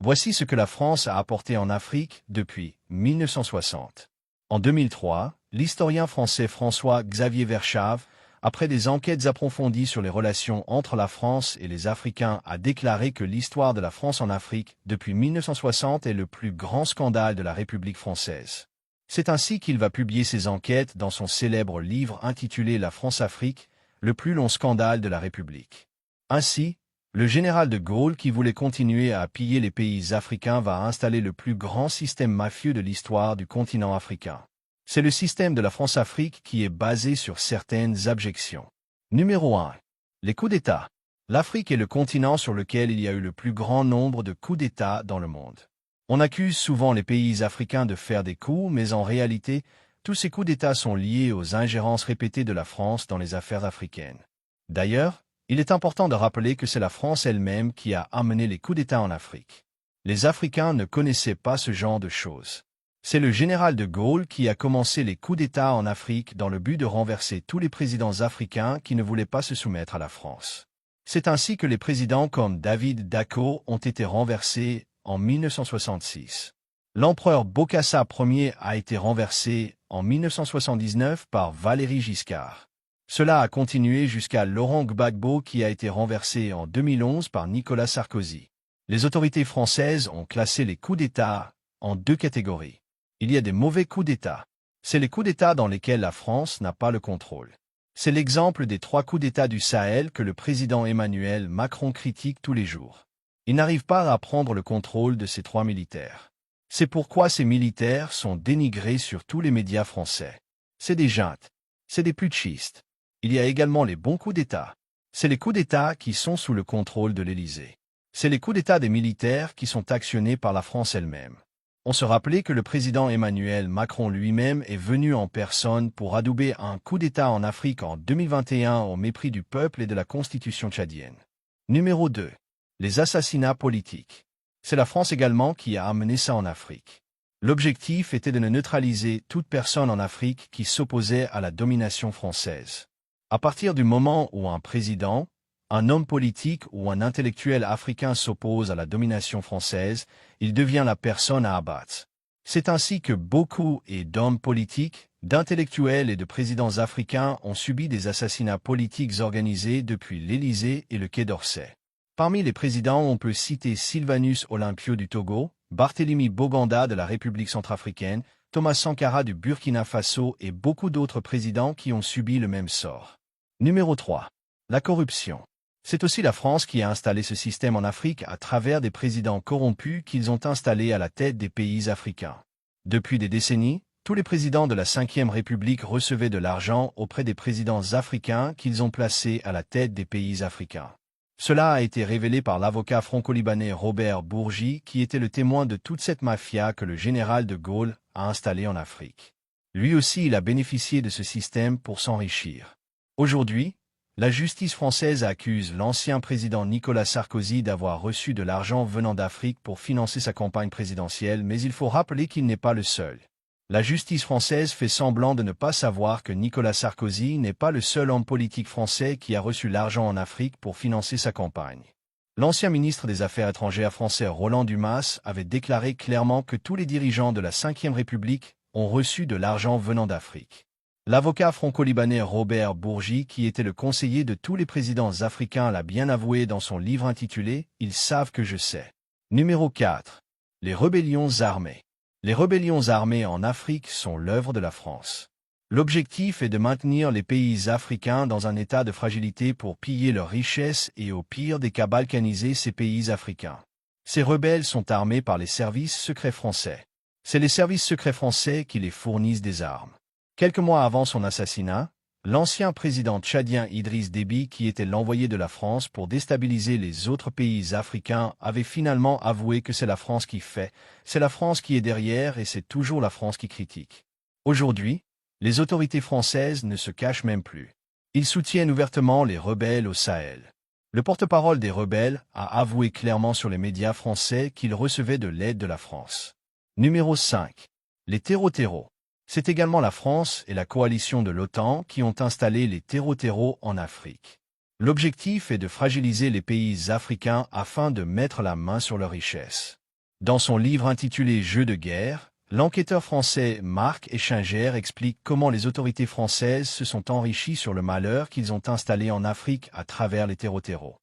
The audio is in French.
Voici ce que la France a apporté en Afrique depuis 1960. En 2003, l'historien français François-Xavier Verschave, après des enquêtes approfondies sur les relations entre la France et les Africains, a déclaré que l'histoire de la France en Afrique depuis 1960 est le plus grand scandale de la République française. C'est ainsi qu'il va publier ses enquêtes dans son célèbre livre intitulé La France-Afrique, le plus long scandale de la République. Ainsi, le général de Gaulle, qui voulait continuer à piller les pays africains, va installer le plus grand système mafieux de l'histoire du continent africain. C'est le système de la France-Afrique qui est basé sur certaines objections. Numéro 1. Les coups d'État. L'Afrique est le continent sur lequel il y a eu le plus grand nombre de coups d'État dans le monde. On accuse souvent les pays africains de faire des coups, mais en réalité, tous ces coups d'État sont liés aux ingérences répétées de la France dans les affaires africaines. D'ailleurs, il est important de rappeler que c'est la France elle-même qui a amené les coups d'État en Afrique. Les Africains ne connaissaient pas ce genre de choses. C'est le général de Gaulle qui a commencé les coups d'État en Afrique dans le but de renverser tous les présidents africains qui ne voulaient pas se soumettre à la France. C'est ainsi que les présidents comme David Dacko ont été renversés en 1966. L'empereur Bokassa Ier a été renversé en 1979 par Valéry Giscard. Cela a continué jusqu'à Laurent Gbagbo qui a été renversé en 2011 par Nicolas Sarkozy. Les autorités françaises ont classé les coups d'État en deux catégories. Il y a des mauvais coups d'État. C'est les coups d'État dans lesquels la France n'a pas le contrôle. C'est l'exemple des 3 coups d'État du Sahel que le président Emmanuel Macron critique tous les jours. Il n'arrive pas à prendre le contrôle de ces 3 militaires. C'est pourquoi ces militaires sont dénigrés sur tous les médias français. C'est des juntes. C'est des putschistes. Il y a également les bons coups d'État. C'est les coups d'État qui sont sous le contrôle de l'Élysée. C'est les coups d'État des militaires qui sont actionnés par la France elle-même. On se rappelait que le président Emmanuel Macron lui-même est venu en personne pour adouber un coup d'État en Afrique en 2021 au mépris du peuple et de la constitution tchadienne. Numéro 2. Les assassinats politiques. C'est la France également qui a amené ça en Afrique. L'objectif était de neutraliser toute personne en Afrique qui s'opposait à la domination française. À partir du moment où un président, un homme politique ou un intellectuel africain s'oppose à la domination française, il devient la personne à abattre. C'est ainsi que beaucoup d'hommes politiques, d'intellectuels et de présidents africains ont subi des assassinats politiques organisés depuis l'Élysée et le Quai d'Orsay. Parmi les présidents, on peut citer Sylvanus Olympio du Togo, Barthélemy Boganda de la République centrafricaine, Thomas Sankara du Burkina Faso et beaucoup d'autres présidents qui ont subi le même sort. Numéro 3. La corruption. C'est aussi la France qui a installé ce système en Afrique à travers des présidents corrompus qu'ils ont installés à la tête des pays africains. Depuis des décennies, tous les présidents de la Ve République recevaient de l'argent auprès des présidents africains qu'ils ont placés à la tête des pays africains. Cela a été révélé par l'avocat franco-libanais Robert Bourgi, qui était le témoin de toute cette mafia que le général de Gaulle a installée en Afrique. Lui aussi, il a bénéficié de ce système pour s'enrichir. Aujourd'hui, la justice française accuse l'ancien président Nicolas Sarkozy d'avoir reçu de l'argent venant d'Afrique pour financer sa campagne présidentielle, mais il faut rappeler qu'il n'est pas le seul. La justice française fait semblant de ne pas savoir que Nicolas Sarkozy n'est pas le seul homme politique français qui a reçu l'argent en Afrique pour financer sa campagne. L'ancien ministre des Affaires étrangères français Roland Dumas avait déclaré clairement que tous les dirigeants de la Ve République ont reçu de l'argent venant d'Afrique. L'avocat franco-libanais Robert Bourgi, qui était le conseiller de tous les présidents africains, l'a bien avoué dans son livre intitulé « Ils savent que je sais ». Numéro 4. Les rébellions armées. Les rébellions armées en Afrique sont l'œuvre de la France. L'objectif est de maintenir les pays africains dans un état de fragilité pour piller leurs richesses et au pire des cas balkaniser ces pays africains. Ces rebelles sont armés par les services secrets français. C'est les services secrets français qui les fournissent des armes. Quelques mois avant son assassinat, l'ancien président tchadien Idriss Déby, qui était l'envoyé de la France pour déstabiliser les autres pays africains, avait finalement avoué que c'est la France qui fait, c'est la France qui est derrière et c'est toujours la France qui critique. Aujourd'hui, les autorités françaises ne se cachent même plus. Ils soutiennent ouvertement les rebelles au Sahel. Le porte-parole des rebelles a avoué clairement sur les médias français qu'il recevait de l'aide de la France. Numéro 5. Les terreaux-terreaux. C'est également la France et la coalition de l'OTAN qui ont installé les terreaux-terreaux en Afrique. L'objectif est de fragiliser les pays africains afin de mettre la main sur leurs richesses. Dans son livre intitulé Jeux de guerre, l'enquêteur français Marc Eschinger explique comment les autorités françaises se sont enrichies sur le malheur qu'ils ont installé en Afrique à travers les terreaux.